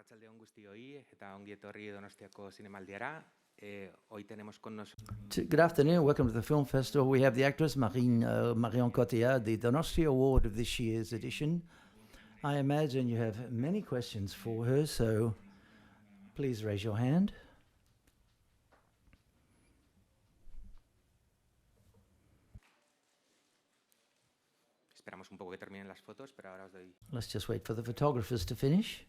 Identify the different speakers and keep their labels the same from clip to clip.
Speaker 1: Arratsalde on guztioi eta ongi etorri Donostiako zinemaldiara. Hoy tenemos con nosotros.
Speaker 2: Good afternoon, welcome to the film festival. We have the actress Marion Cotillard, the Donosti Award of this year's edition. I imagine you have many questions for her, so please raise your hand.
Speaker 1: Esperamos un poco que terminen las fotos, pero ahora os doy.
Speaker 2: Let's just wait for the photographers to finish.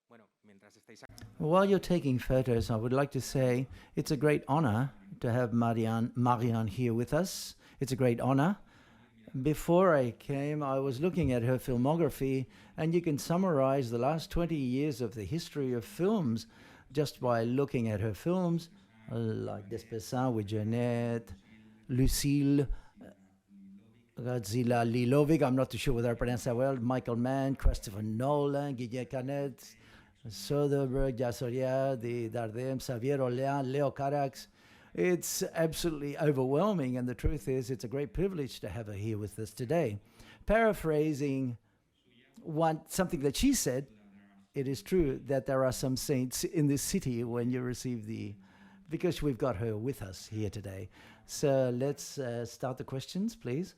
Speaker 1: Bueno, mientras estáis.
Speaker 2: While you're taking photos, I would like to say it's a great honor to have Marion here with us. It's a great honor. Before I came, I was looking at her filmography, and you can summarize the last 20 years of the history of films just by looking at her films, like D.S.E with Jeanette, Lucille, Godzilla Lilovic, I'm not too sure whether I pronounce that well, Michael Mann, Christopher Nolan, Guillermo Canet, Soderbergh, Jassoria, the Dardem, Xavier Olean, Leo Carax. It's absolutely overwhelming, and the truth is it's a great privilege to have her here with us today. Paraphrasing something that she said, it is true that there are some saints in this city when you receive because we've got her with us here today. So let's start the questions, please.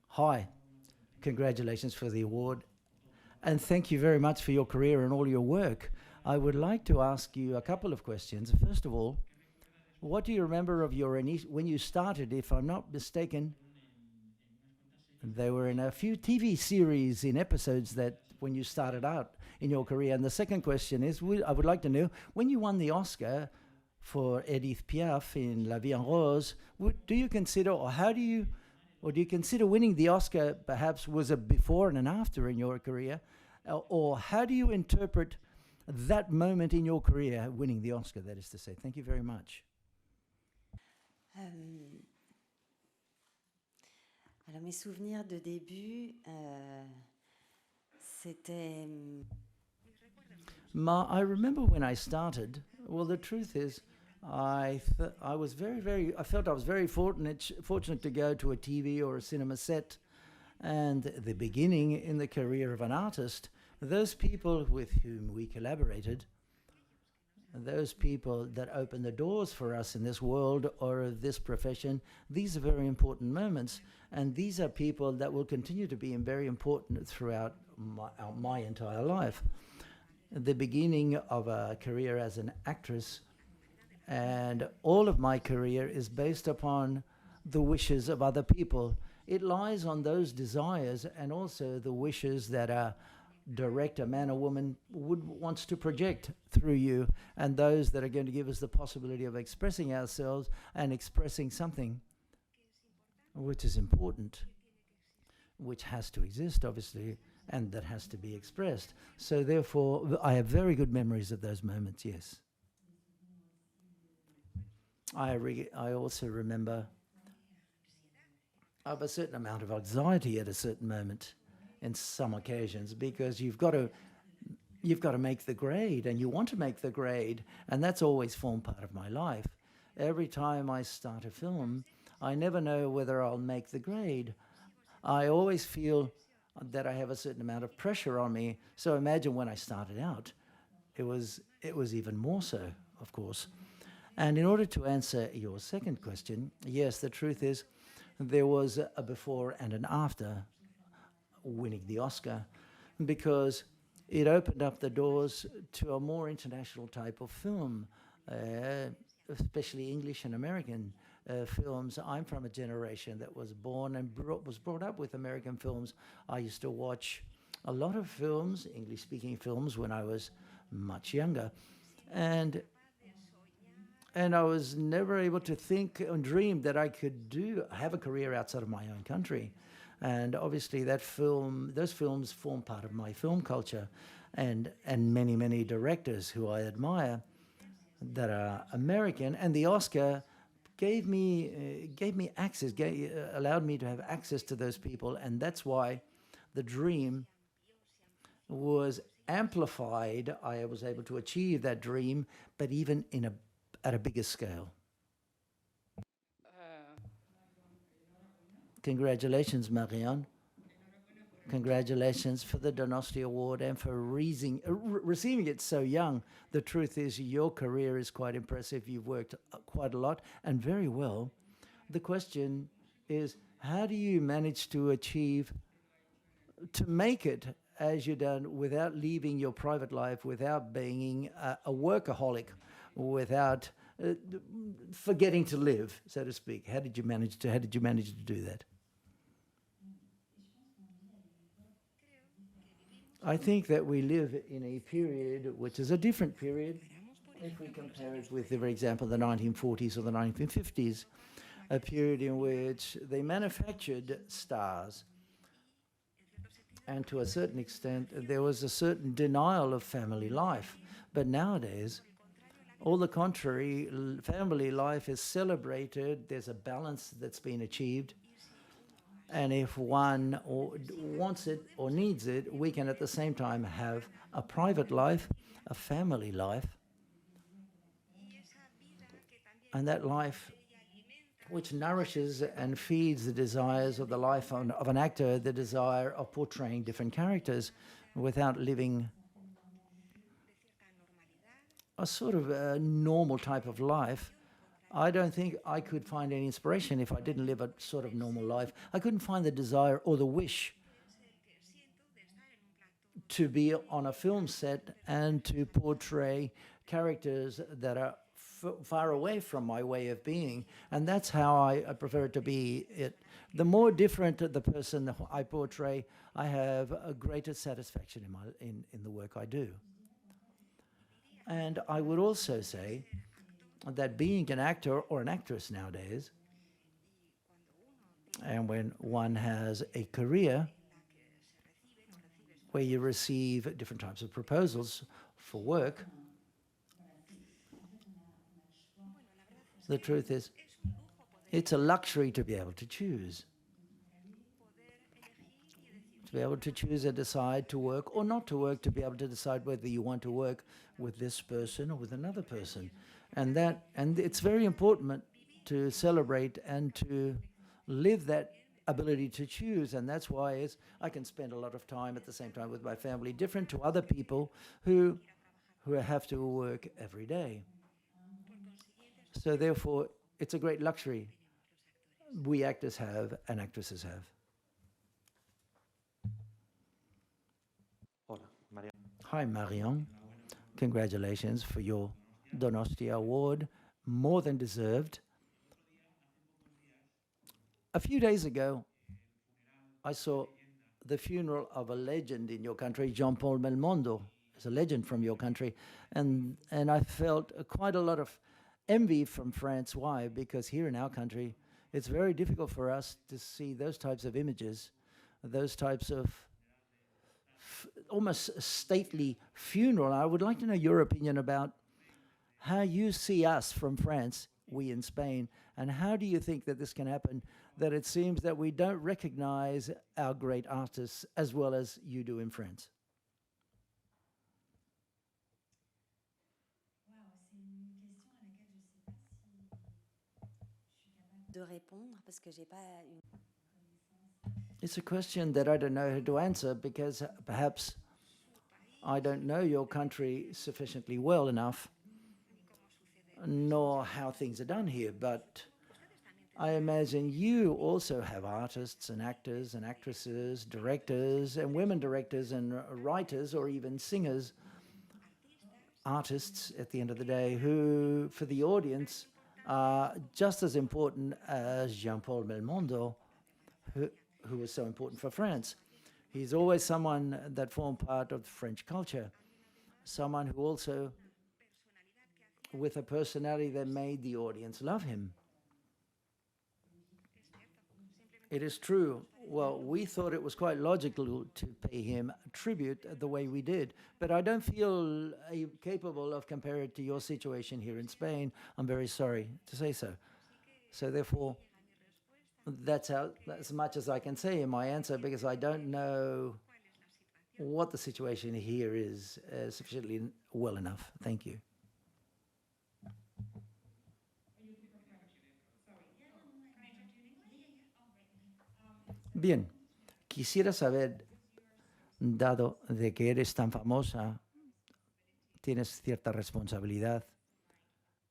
Speaker 2: Hi, congratulations for the award. And thank you very much for your career and all your work. I would like to ask you a couple of questions. First of all, what do you remember of when you started? If I'm not mistaken, there were in a few TV series in episodes that when you started out in your career. And the second question is, I would like to know, when you won the Oscar for Edith Piaf in La Vie en Rose, do you consider, or do you consider winning the Oscar perhaps was a before and an after in your career? Or how do you interpret that moment in your career, winning the Oscar, that is to say? Thank you very much.
Speaker 3: Alors mes souvenirs de début, c'était...
Speaker 2: I remember when I started, well, the truth is, I felt I was very fortunate to go to a TV or a cinema set, and the beginning in the career of an artist, those people with whom we collaborated, those people that opened the doors for us in this world or this profession, these are very important moments, and these are people that will continue to be very important throughout my entire life. The beginning of a career as an actress, and all of my career is based upon the wishes of other people. It lies on those desires and also the wishes that a director, man or woman, wants to project through you, and those that are going to give us the possibility of expressing ourselves and expressing something which is important, which has to exist, obviously, and that has to be expressed. So therefore, I have very good memories of those moments, yes. I also remember of a certain amount of anxiety at a certain moment in some occasions, because you've got to make the grade, and you want to make the grade, and that's always formed part of my life. Every time I start a film, I never know whether I'll make the grade. I always feel that I have a certain amount of pressure on me. So imagine when I started out, it was even more so, of course. And in order to answer your second question, yes, the truth is there was a before and an after winning the Oscar, because it opened up the doors to a more international type of film, especially English and American films. I'm from a generation that was born and was brought up with American films. I used to watch a lot of films, English-speaking films, when I was much younger. And I was never able to think and dream that I could have a career outside of my own country. And obviously those films form part of my film culture, and many, many directors who I admire that are American. And the Oscar gave me access, allowed me to have access to those people, and that's why the dream was amplified. I was able to achieve that dream, but even at a bigger scale. Congratulations, Marianne. Congratulations for the D.A.S Award and for receiving it so young. The truth is, your career is quite impressive. You've worked quite a lot and very well. The question is, how do you manage to make it as you've done without leaving your private life, without being a workaholic, without forgetting to live, so to speak? How did you manage to do that? I think that we live in a period which is a different period if we compare it with, for example, the 1940s or the 1950s, a period in which they manufactured stars. And to a certain extent, there was a certain denial of family life. But nowadays, all the contrary, family life is celebrated. There's a balance that's been achieved. And if one wants it or needs it, we can at the same time have a private life, a family life, and that life which nourishes and feeds the desires of the life of an actor, the desire of portraying different characters without living a sort of a normal type of life. I don't think I could find any inspiration if I didn't live a sort of normal life. I couldn't find the desire or the wish to be on a film set and to portray characters that are far away from my way of being. And that's how I prefer it to be. The more different the person I portray, I have a greater satisfaction in the work I do. And I would also say that being an actor or an actress nowadays, and when one has a career where you receive different types of proposals for work, the truth is, it's a luxury to be able to choose. To be able to choose and decide to work or not to work, to be able to decide whether you want to work with this person or with another person. And it's very important to celebrate and to live that ability to choose. And that's why I can spend a lot of time at the same time with my family, different to other people who have to work every day. So therefore, it's a great luxury we actors have and actresses have. Hi, Marion. Congratulations for your D.A.S Award, more than deserved. A few days ago, I saw the funeral of a legend in your country, Jean-Paul Belmondo. He's a legend from your country. And I felt quite a lot of envy from France. Why? Because here in our country, it's very difficult for us to see those types of images, those types of almost stately funeral. I would like to know your opinion about how you see us from France, we in Spain, and how do you think that this can happen, that it seems that we don't recognize our great artists as well as you do in France? It's a question that I don't know how to answer because perhaps I don't know your country sufficiently well enough, nor how things are done here, but I imagine you also have artists and actors and actresses, directors and women directors and writers or even singers, artists at the end of the day, who for the audience are just as important as Jean-Paul Belmondo, who was so important for France. He's always someone that formed part of French culture, someone who also, with a personality that made the audience love him. It is true. Well, we thought it was quite logical to pay him a tribute the way we did, but I don't feel capable of comparing it to your situation here in Spain. I'm very sorry to say so. So therefore, that's as much as I can say in my answer, because I don't know what the situation here is sufficiently well enough. Thank you. Bien, quisiera saber, dado de que eres tan famosa, tienes cierta responsabilidad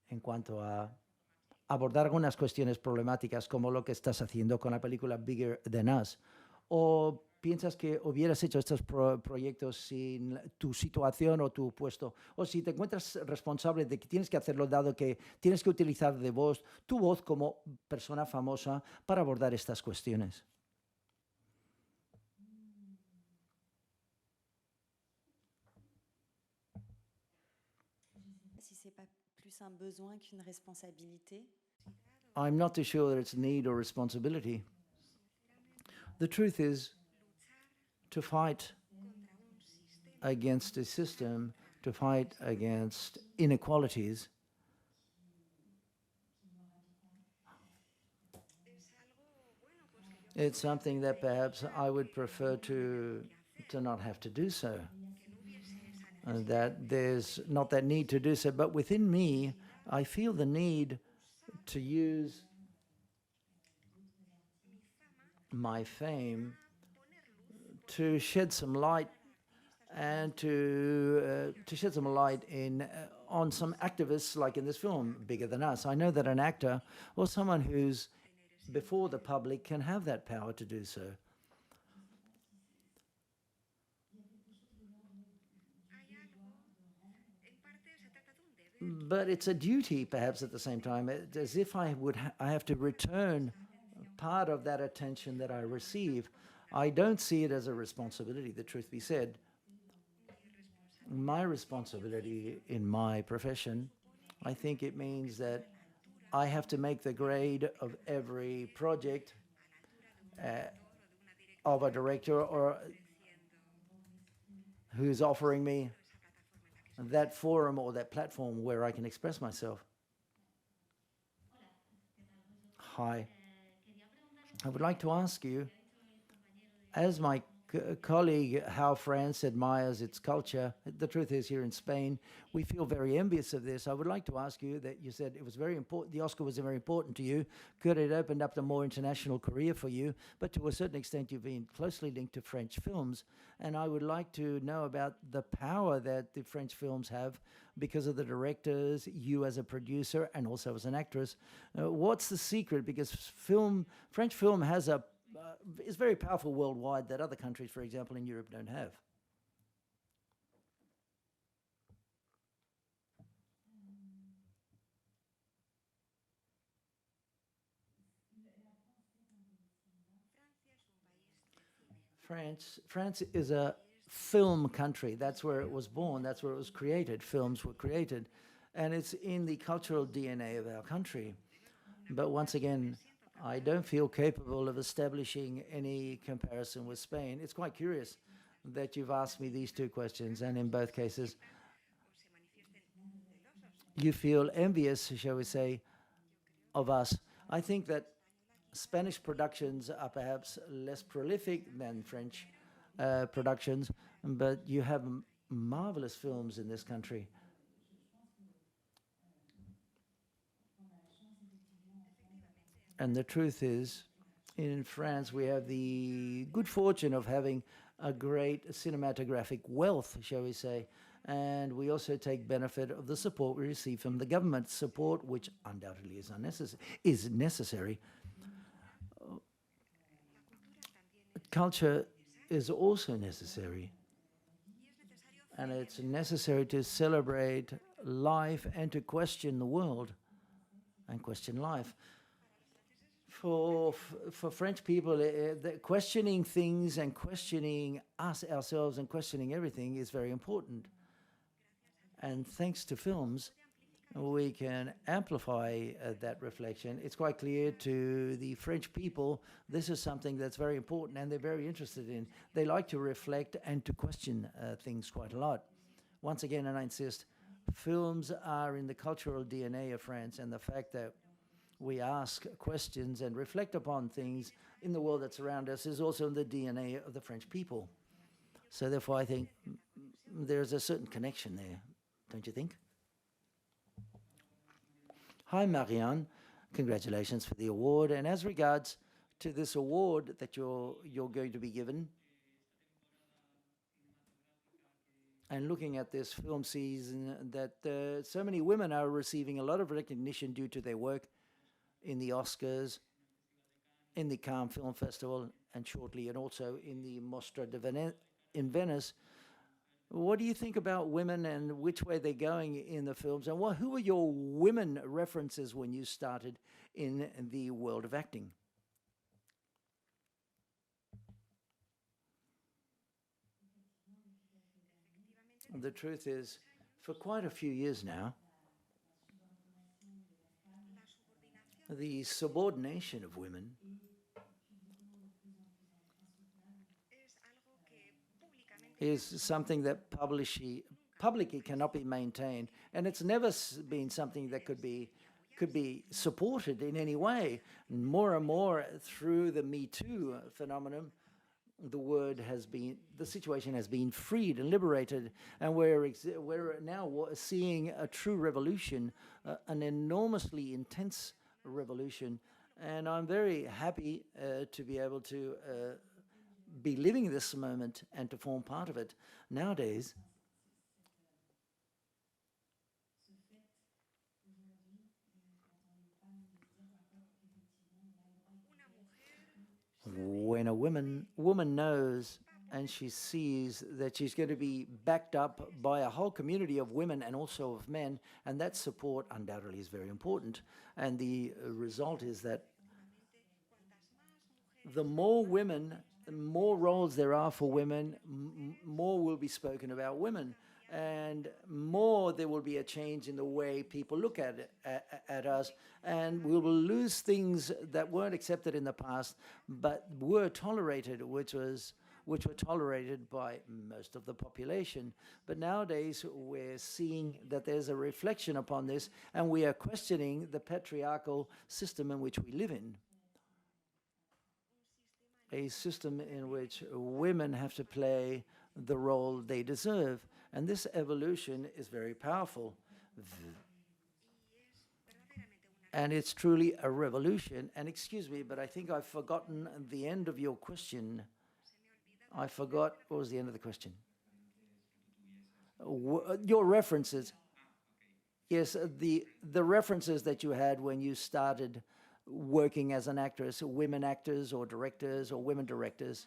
Speaker 2: en cuanto a abordar algunas cuestiones problemáticas como lo que estás haciendo con la película Bigger Than Us, o piensas que hubieras hecho estos proyectos sin tu situación o tu puesto, o si te encuentras responsable de que tienes que hacerlo dado que tienes que utilizar tu voz como persona famosa para abordar estas cuestiones.
Speaker 3: Si c'est pas plus un besoin qu'une responsabilité.
Speaker 2: I'm not too sure that it's need or responsibility. The truth is, to fight against a system, to fight against inequalities, it's something that perhaps I would prefer to not have to do so. That there's not that need to do so, but within me, I feel the need to use my fame to shed some light and to shed some light on some activists, like in this film, Bigger Than Us. I know that an actor or someone who's before the public can have that power to do so. But it's a duty, perhaps, at the same time, as if I have to return part of that attention that I receive. I don't see it as a responsibility, the truth be said. My responsibility in my profession, I think it means that I have to make the grade of every project of a director or who's offering me that forum or that platform where I can express myself. Hi. I would like to ask you, as my colleague, how France admires its culture. The truth is, here in Spain, we feel very envious of this. I would like to ask you that you said it was very important, the Oscar was very important to you. Could it opened up a more international career for you? But to a certain extent, you've been closely linked to French films. And I would like to know about the power that the French films have because of the directors, you as a producer, and also as an actress. What's the secret? Because French film has is very powerful worldwide that other countries, for example, in Europe don't have. France is a film country. That's where it was born. That's where it was created. Films were created. And it's in the cultural DNA of our country. But once again, I don't feel capable of establishing any comparison with Spain. It's quite curious that you've asked me these two questions, and in both cases, you feel envious, shall we say, of us. I think that Spanish productions are perhaps less prolific than French productions, but you have marvelous films in this country. And the truth is, in France, we have the good fortune of having a great cinematographic wealth, shall we say, and we also take benefit of the support we receive from the government, support which undoubtedly is necessary. Culture is also necessary, and it's necessary to celebrate life and to question the world and question life. For French people, questioning things and questioning ourselves and questioning everything is very important. And thanks to films, we can amplify that reflection. It's quite clear to the French people, this is something that's very important and they're very interested in. They like to reflect and to question things quite a lot. Once again, and I insist, films are in the cultural DNA of France, and the fact that we ask questions and reflect upon things in the world that's around us is also in the DNA of the French people. So therefore, I think there's a certain connection there, don't you think? Hi, Marianne. Congratulations for the award. And as regards to this award that you're going to be given, and looking at this film season, that so many women are receiving a lot of recognition due to their work in the Oscars, in the Cannes Film Festival, and shortly, and also in the Mostra in Venice. What do you think about women and which way they're going in the films? And who were your women references when you started in the world of acting? The truth is, for quite a few years now, the subordination of women is something that publicly cannot be maintained, and it's never been something that could be supported in any way. More and more through the Me Too phenomenon, the situation has been freed and liberated, and we're now seeing a true revolution, an enormously intense revolution, and I'm very happy to be able to be living this moment and to form part of it. Nowadays, when a woman knows and she sees that she's going to be backed up by a whole community of women and also of men, and that support undoubtedly is very important. And the result is that the more women, the more roles there are for women, more will be spoken about women, and more there will be a change in the way people look at us, and we will lose things that weren't accepted in the past, but were tolerated, which were tolerated by most of the population. But nowadays, we're seeing that there's a reflection upon this, and we are questioning the patriarchal system in which we live in. A system in which women have to play the role they deserve. And this evolution is very powerful. And it's truly a revolution. And excuse me, but I think I've forgotten the end of your question. I forgot, what was the end of the question? Your references. Yes, the references that you had when you started working as an actress, women actors or directors or women directors.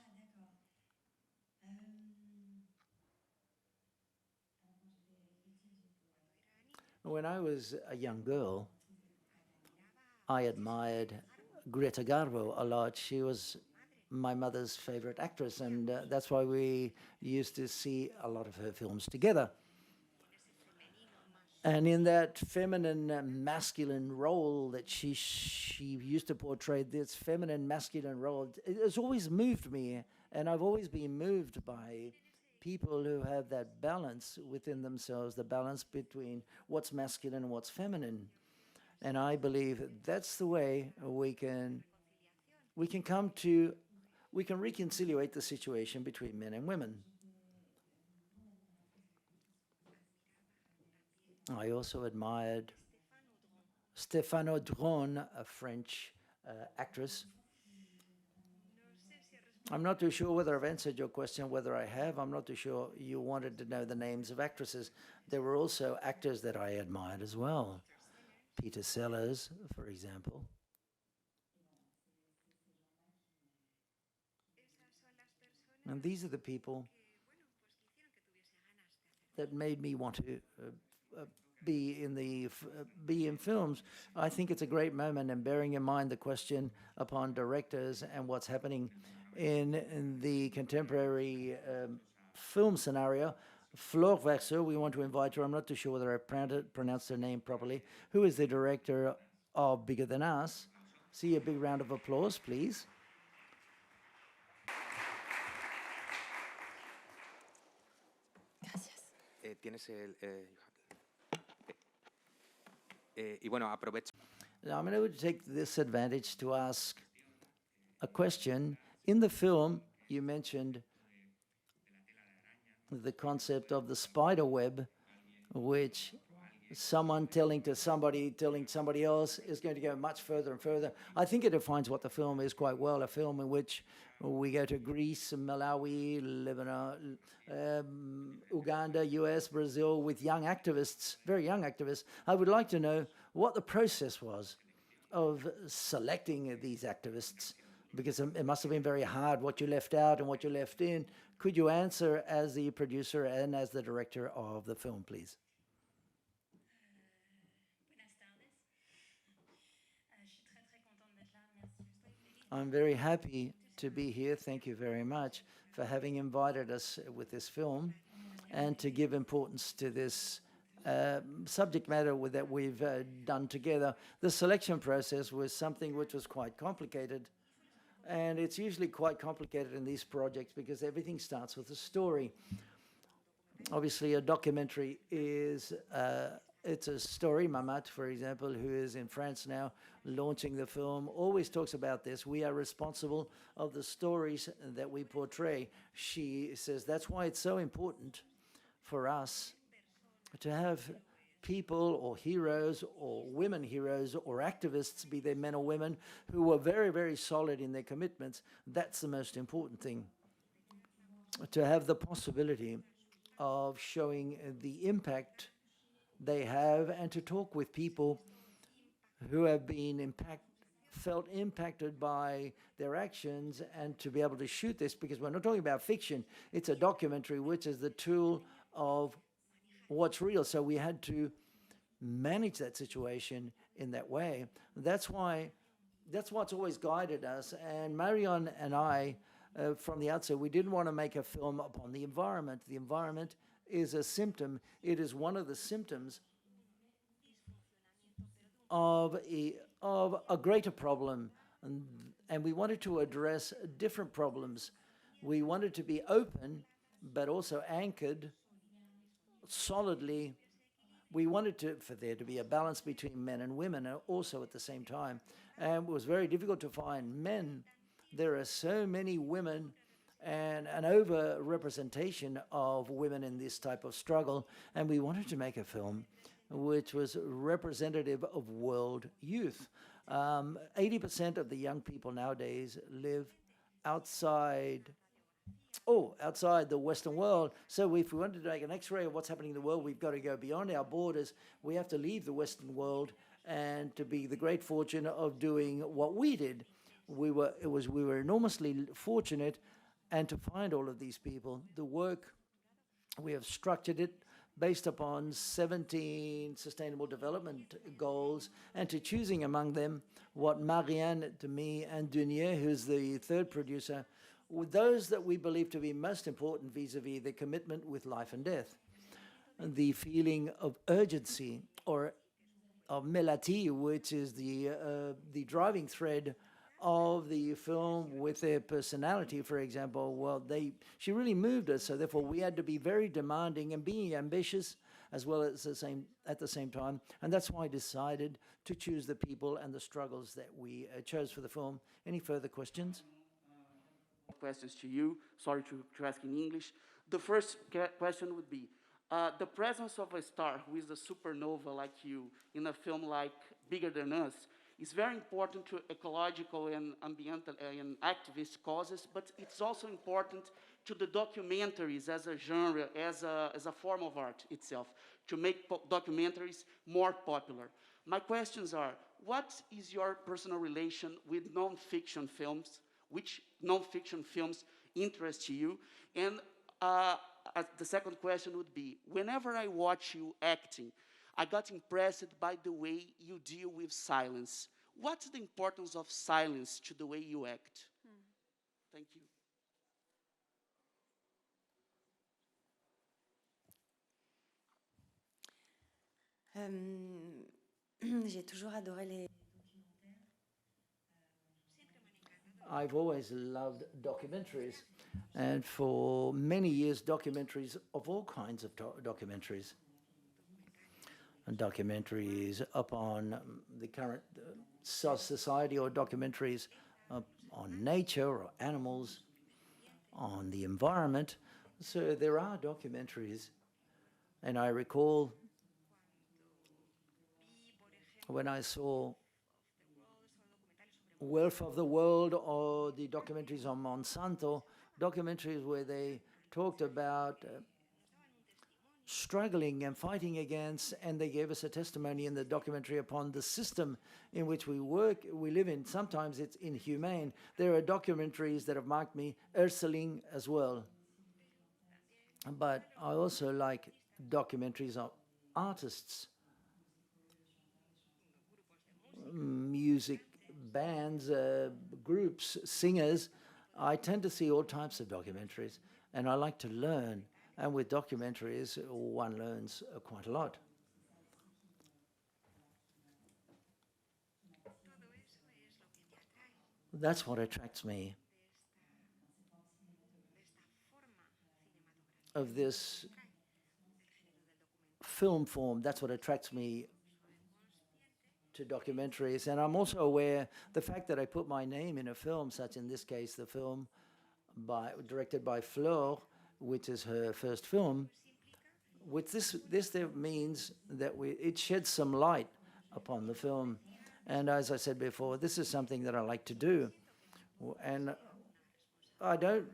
Speaker 2: When I was a young girl, I admired Greta Garbo a lot. She was my mother's favorite actress, and that's why we used to see a lot of her films together. And in that feminine, masculine role that she used to portray, this feminine, masculine role, it has always moved me, and I've always been moved by people who have that balance within themselves, the balance between what's masculine and what's feminine. And I believe that's the way we can reconciliate the situation between men and women. I also admired Stéphane Audron, a French actress. I'm not too sure whether I've answered your question, whether I have. I'm not too sure you wanted to know the names of actresses. There were also actors that I admired as well. Peter Sellers, for example. And these are the people that made me want to be in films. I think it's a great moment, and bearing in mind the question upon directors and what's happening in the contemporary film scenario, Flore Verso, we want to invite her. I'm not too sure whether I pronounced her name properly, who is the director of Bigger Than Us. See a big round of applause, please.
Speaker 1: Tienes el... y bueno, aprovecho.
Speaker 2: Now, I'm going to take this advantage to ask a question. In the film, you mentioned the concept of the spider web, which someone telling somebody else is going to go much further and further. I think it defines what the film is quite well, a film in which we go to Greece, Malawi, Lebanon, Uganda, US, Brazil, with young activists, very young activists. I would like to know what the process was of selecting these activists, because it must have been very hard what you left out and what you left in. Could you answer as the producer and as the director of the film, please? I'm very happy to be here. Thank you very much for having invited us with this film and to give importance to this subject matter that we've done together. The selection process was something which was quite complicated. And it's usually quite complicated in these projects because everything starts with a story. Obviously, a documentary is it's a story. Mamat, for example, who is in France now launching the film, always talks about this. We are responsible of the stories that we portray. She says that's why it's so important for us to have people or heroes or women heroes or activists, be they men or women, who are very, very solid in their commitments. That's the most important thing. To have the possibility of showing the impact they have and to talk with people who have been felt impacted by their actions, and to be able to shoot this, because we're not talking about fiction, it's a documentary, which is the tool of what's real. So we had to manage that situation in that way. That's what's always guided us. And Marion and I, from the outset, we didn't want to make a film upon the environment. The environment is a symptom. It is one of the symptoms of a greater problem. And we wanted to address different problems. We wanted to be open, but also anchored solidly. We wanted for there to be a balance between men and women also at the same time. And it was very difficult to find men. There are so many women and an over-representation of women in this type of struggle. And we wanted to make a film which was representative of world youth. 80% of the young people nowadays live outside the Western world. So if we wanted to make an X-ray of what's happening in the world, we've got to go beyond our borders. We have to leave the Western world and to be the great fortune of doing what we did. We were enormously fortunate, and to find all of these people. The work, we have structured it based upon 17 Sustainable Development Goals, and to choosing among them what Marianne, Demi, and Dunier, who's the third producer, with those that we believe to be most important vis-a-vis the commitment with life and death. And the feeling of urgency, or of melati, which is the driving thread of the film with their personality, for example. Well, she really moved us, so therefore we had to be very demanding and being ambitious as well as at the same time. And that's why I decided to choose the people and the struggles that we chose for the film. Any further questions?
Speaker 4: Questions to you. Sorry to ask in English. The first question would be, the presence of a star who is a supernova like you in a film like Bigger Than Us is very important to ecological and ambiental and activist causes, but it's also important to the documentaries as a genre, as a form of art itself, to make documentaries more popular. My questions are, what is your personal relation with non-fiction films? Which non-fiction films interest you? And the second question would be, whenever I watch you acting, I got impressed by the way you deal with silence. What's the importance of silence to the way you act? Thank you.
Speaker 3: J'ai toujours adoré les...
Speaker 2: I've always loved documentaries, and for many years, documentaries of all kinds of documentaries. documentaries upon the current society, or documentaries on nature or animals, on the environment. So there are documentaries. And I recall when I saw Wealth of the World, or the documentaries on Monsanto, documentaries where they talked about struggling and fighting against, and they gave us a testimony in the documentary upon the system in which we live in. Sometimes it's inhumane. There are documentaries that have marked me, Ursuline as well. But I also like documentaries of artists, music bands, groups, singers. I tend to see all types of documentaries, and I like to learn. And with documentaries, one learns quite a lot. That's what attracts me of this film form. That's what attracts me to documentaries. And I'm also aware the fact that I put my name in a film, such in this case the film directed by Fleur, which is her first film. With this there means that it sheds some light upon the film. And as I said before, this is something that I like to do. And I don't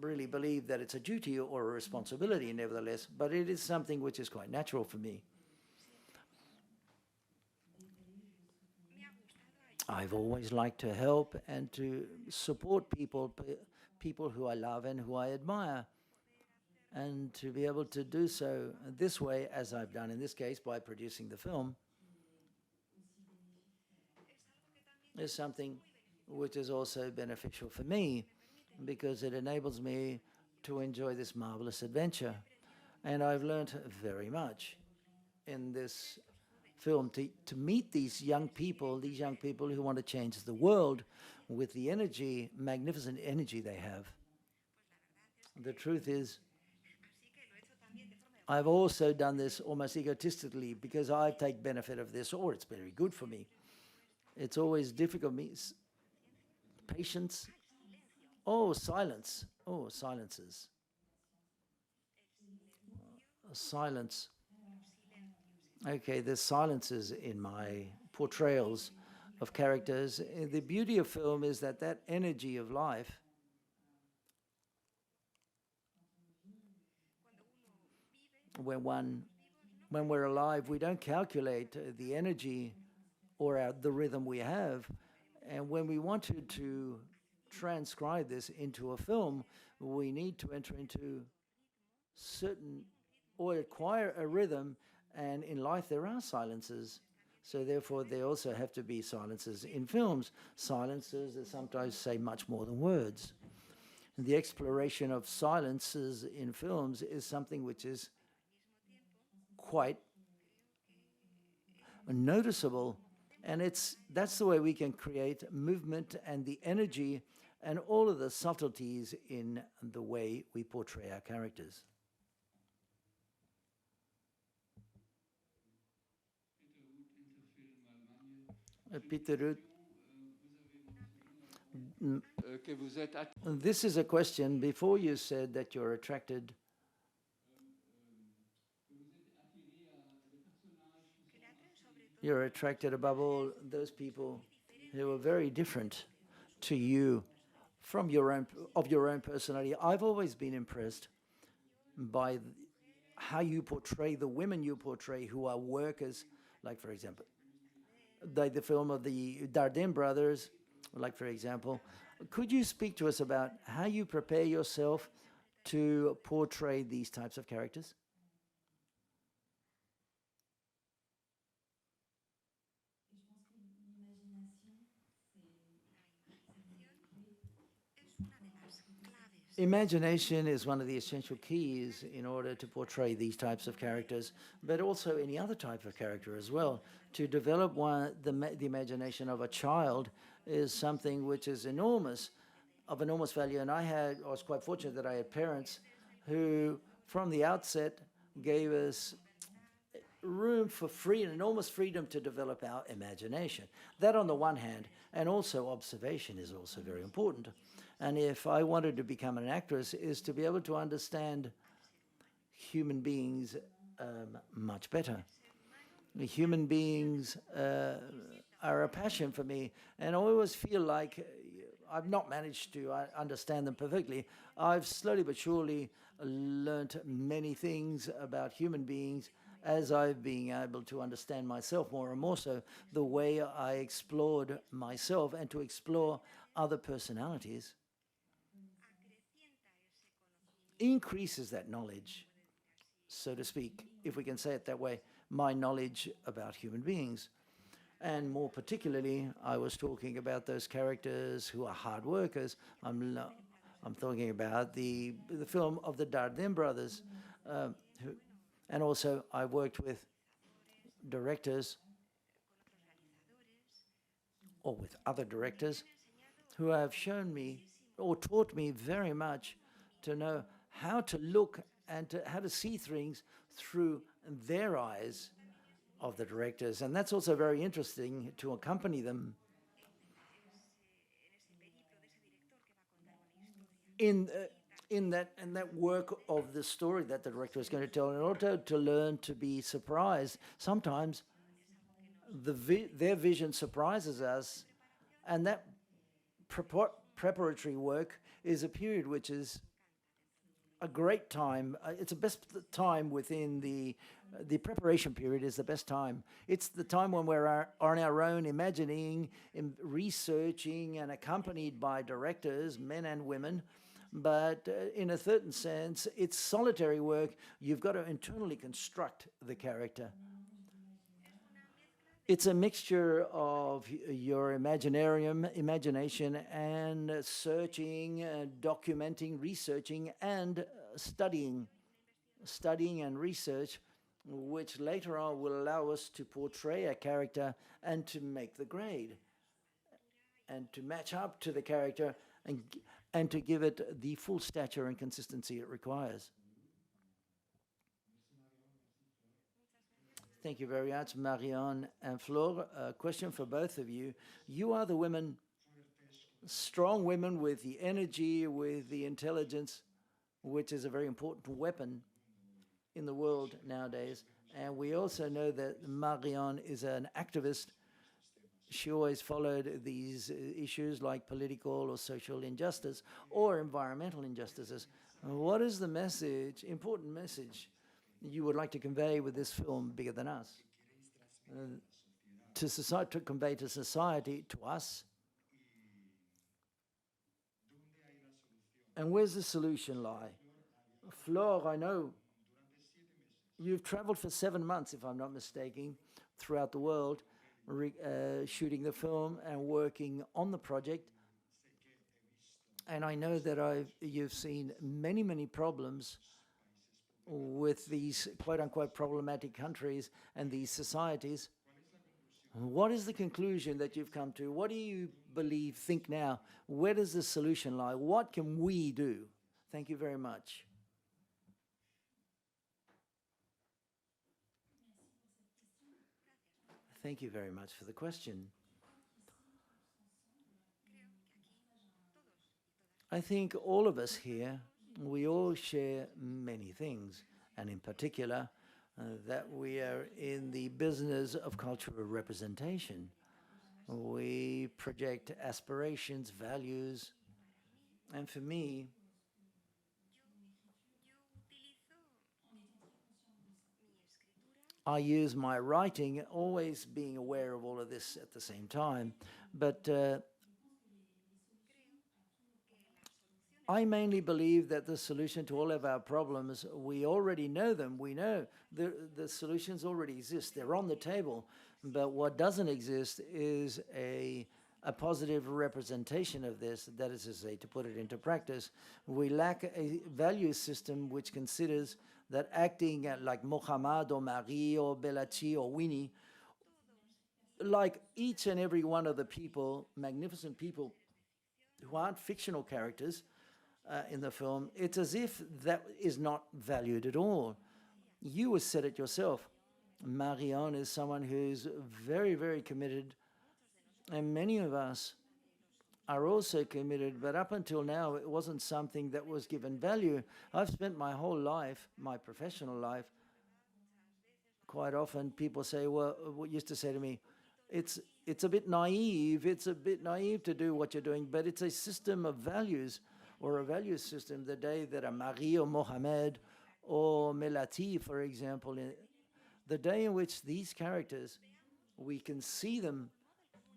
Speaker 2: really believe that it's a duty or a responsibility, nevertheless, but it is something which is quite natural for me. I've always liked to help and to support people who I love and who I admire. And to be able to do so this way, as I've done in this case by producing the film, is something which is also beneficial for me, because it enables me to enjoy this marvelous adventure. And I've learned very much in this film to meet these young people who want to change the world with the energy, magnificent energy they have. The truth is, I've also done this almost egotistically because I take benefit of this, or it's very good for me. It's always difficult. Patience. Oh, silence. Oh, silences. Silence. Okay, there's silences in my portrayals of characters. The beauty of film is that energy of life, when we're alive, we don't calculate the energy or the rhythm we have. And when we wanted to transcribe this into a film, we need to enter into certain, or acquire a rhythm, and in life there are silences. So therefore there also have to be silences in films. Silences that sometimes say much more than words. And the exploration of silences in films is something which is quite noticeable. And that's the way we can create movement and the energy and all of the subtleties in the way we portray our characters. Peter, this is a question. Before you said that you're attracted above all those people who are very different to you from your own personality. I've always been impressed by how you portray the women you portray who are workers, like for example, like the film of the Dardenne brothers, like for example. Could you speak to us about how you prepare yourself to portray these types of characters? Imagination is one of the essential keys in order to portray these types of characters, but also any other type of character as well. To develop the imagination of a child is something which is of enormous value. And I was quite fortunate that I had parents who, from the outset, gave us room for enormous freedom to develop our imagination. That on the one hand, and also observation is also very important. And if I wanted to become an actress, is to be able to understand human beings much better. Human beings are a passion for me, and I always feel like I've not managed to understand them perfectly. I've slowly but surely learnt many things about human beings as I've been able to understand myself more and more. So the way I explored myself and to explore other personalities increases that knowledge, so to speak, if we can say it that way, my knowledge about human beings. And more particularly, I was talking about those characters who are hard workers. I'm talking about the film of the Dardenne brothers, and also I worked with directors or with other directors who have shown me or taught me very much to know how to look and how to see things through their eyes of the directors. And that's also very interesting to accompany them in that work of the story that the director is going to tell, and also to learn to be surprised. Sometimes their vision surprises us, and that preparatory work is a period which is a great time. It's the best time within the preparation period is the best time. It's the time when we're on our own, imagining, researching, and accompanied by directors, men and women. But in a certain sense, it's solitary work. You've got to internally construct the character. It's a mixture of your imagination and searching, documenting, researching, and studying and research, which later on will allow us to portray a character and to make the grade and to match up to the character and to give it the full stature and consistency it requires. Thank you very much, Marianne and Flore. A question for both of you. You are the women, strong women with the energy, with the intelligence, which is a very important weapon in the world nowadays. And we also know that Marianne is an activist. She always followed these issues like political or social injustice or environmental injustices. What is the message, important message, you would like to convey with this film, Bigger Than Us? To society, to convey to society, to us? And where's the solution lie? Flore, I know you've traveled for 7 months, if I'm not mistaken, throughout the world, shooting the film and working on the project. And I know that you've seen many, many problems with these quote-unquote problematic countries and these societies. What is the conclusion that you've come to? What do you think now? Where does the solution lie? What can we do? Thank you very much. Thank you very much for the question. I think all of us here, we all share many things, and in particular, that we are in the business of cultural representation. We project aspirations, values, and for me, I use my writing, always being aware of all of this at the same time, but I mainly believe that the solution to all of our problems, we already know them. We know the solutions already exist. They're on the table. But what doesn't exist is a positive representation of this, that is to say, to put it into practice. We lack a value system which considers that acting like Mohammad or Marie or Bellacci or Winnie, like each and every one of the people, magnificent people who aren't fictional characters, in the film, it's as if that is not valued at all. You said it yourself. Marion is someone who's very, very committed, and many of us are also committed, but up until now, it wasn't something that was given value. I've spent my whole life, my professional life, quite often people say, well, what used to say to me, it's a bit naive to do what you're doing, but it's a system of values or a value system. The day that a Marie or Mohamed or Melati, for example, the day in which these characters, we can see them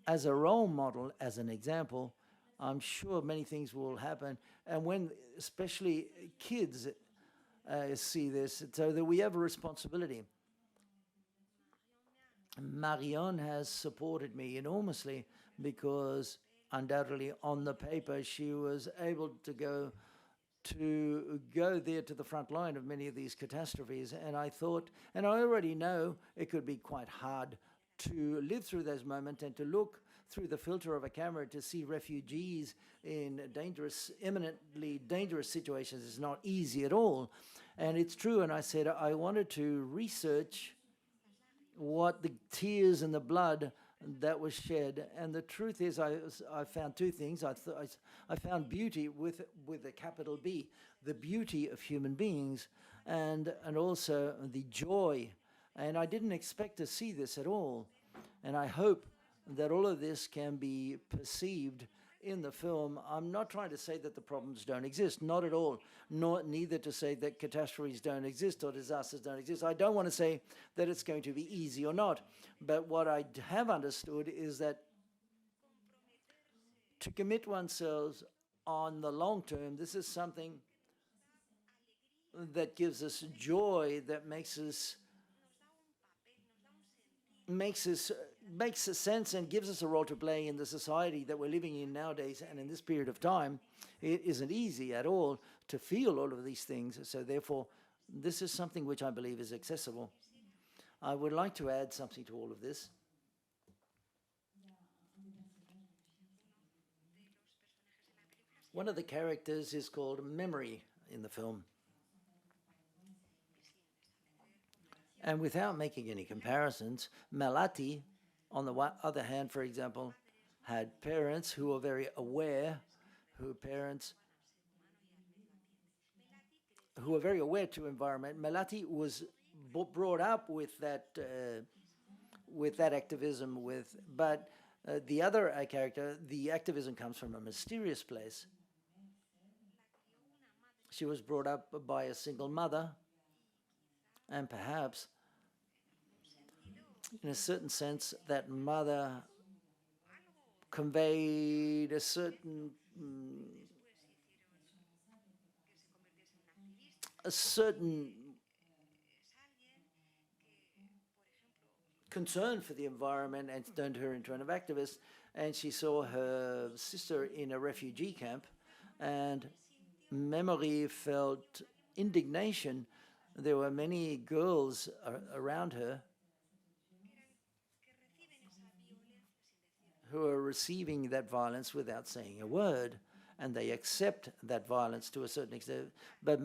Speaker 2: as a role model, as an example, I'm sure many things will happen. And when especially kids see this, so that we have a responsibility. Marion has supported me enormously because undoubtedly on the paper she was able to go there to the front line of many of these catastrophes. And I thought, and I already know it could be quite hard to live through those moments and to look through the filter of a camera to see refugees in dangerous, imminently dangerous situations is not easy at all. And it's true, and I said I wanted to research what the tears and the blood that was shed. And the truth is, I found two things. I found beauty with a capital B, the beauty of human beings, and also the joy. And I didn't expect to see this at all. And I hope that all of this can be perceived in the film. I'm not trying to say that the problems don't exist, not at all, neither to say that catastrophes don't exist or disasters don't exist. I don't want to say that it's going to be easy or not, but what I have understood is that to commit oneself on the long term, this is something that gives us joy, that makes a sense and gives us a role to play in the society that we're living in nowadays. And in this period of time, it isn't easy at all to feel all of these things. So therefore, this is something which I believe is accessible. I would like to add something to all of this. One of the characters is called Memory in the film. And without making any comparisons, Melati, on the other hand, for example, had parents who were very aware, who were very aware to environment. Melati was brought up with that activism, but the other character, the activism comes from a mysterious place. She was brought up by a single mother, and perhaps, in a certain sense, that mother conveyed a certain concern for the environment and turned her into an activist. And she saw her sister in a refugee camp, and Memory felt indignation. There were many girls around her who are receiving that violence without saying a word, and they accept that violence to a certain extent. But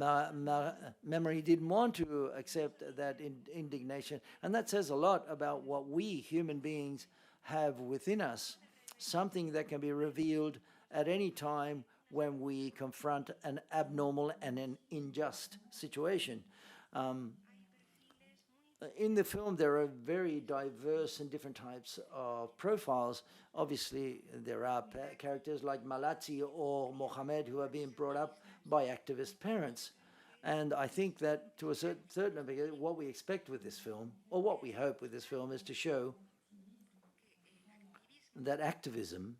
Speaker 2: Memory didn't want to accept that indignation, and that says a lot about what we human beings have within us, something that can be revealed at any time when we confront an abnormal and an unjust situation. In the film, there are very diverse and different types of profiles. Obviously, there are characters like Malati or Mohamed who are being brought up by activist parents. And I think that to a certain degree, what we expect with this film, or what we hope with this film, is to show that activism,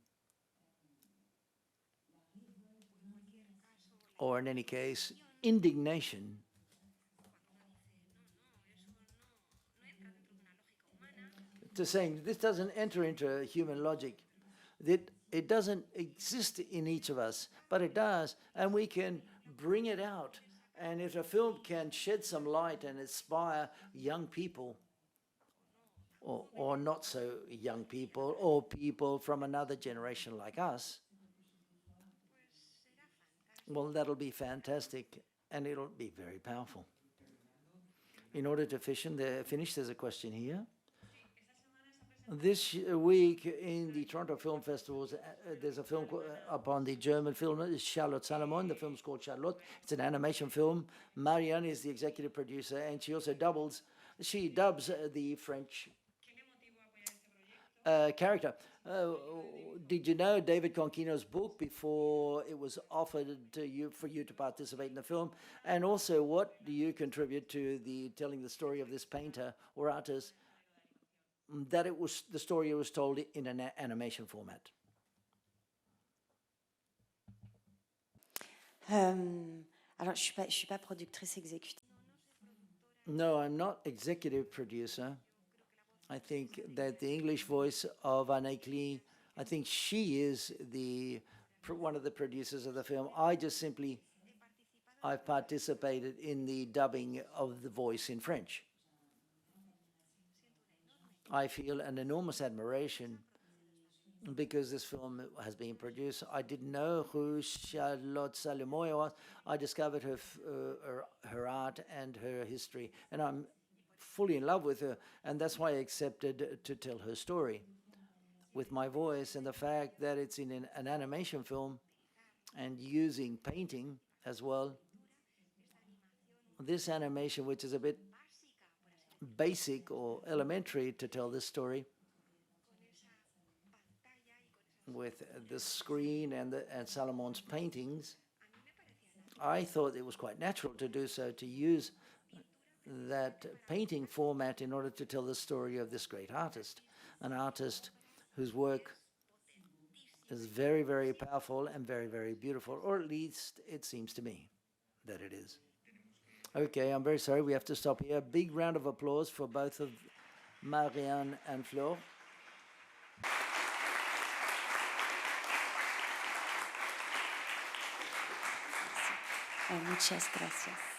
Speaker 2: or in any case, indignation, to saying this doesn't enter into human logic, that it doesn't exist in each of us, but it does, and we can bring it out. And if a film can shed some light and inspire young people, or not so young people, or people from another generation like us, well, that'll be fantastic, and it'll be very powerful. In order to finish, there's a question here. This week in the Toronto Film Festivals, there's a film upon the German film, Charlotte Salomon. The film's called Charlotte. It's an animation film. Marianne is the executive producer, and she also dubs the French character. Did you know David Conquino's book before it was offered to you for you to participate in the film? And also, what do you contribute to telling the story of this painter or artist? That the story was told in an animation format.
Speaker 3: Alors, je suis pas productrice exécutive.
Speaker 2: No, I'm not executive producer. I think that the English voice of Anne Klee, I think she is one of the producers of the film. I've participated in the dubbing of the voice in French. I feel an enormous admiration because this film has been produced. I didn't know who Charlotte Salomon was. I discovered her art and her history, and I'm fully in love with her, and that's why I accepted to tell her story with my voice, and the fact that it's in an animation film and using painting as well. This animation, which is a bit basic or elementary to tell this story, with the screen and Salomon's paintings, I thought it was quite natural to do so, to use that painting format in order to tell the story of this great artist, an artist whose work is very, very powerful and very, very beautiful, or at least it seems to me that it is. Okay, I'm very sorry, we have to stop here. A big round of applause for both of Marianne and Flor.
Speaker 3: Muchas gracias.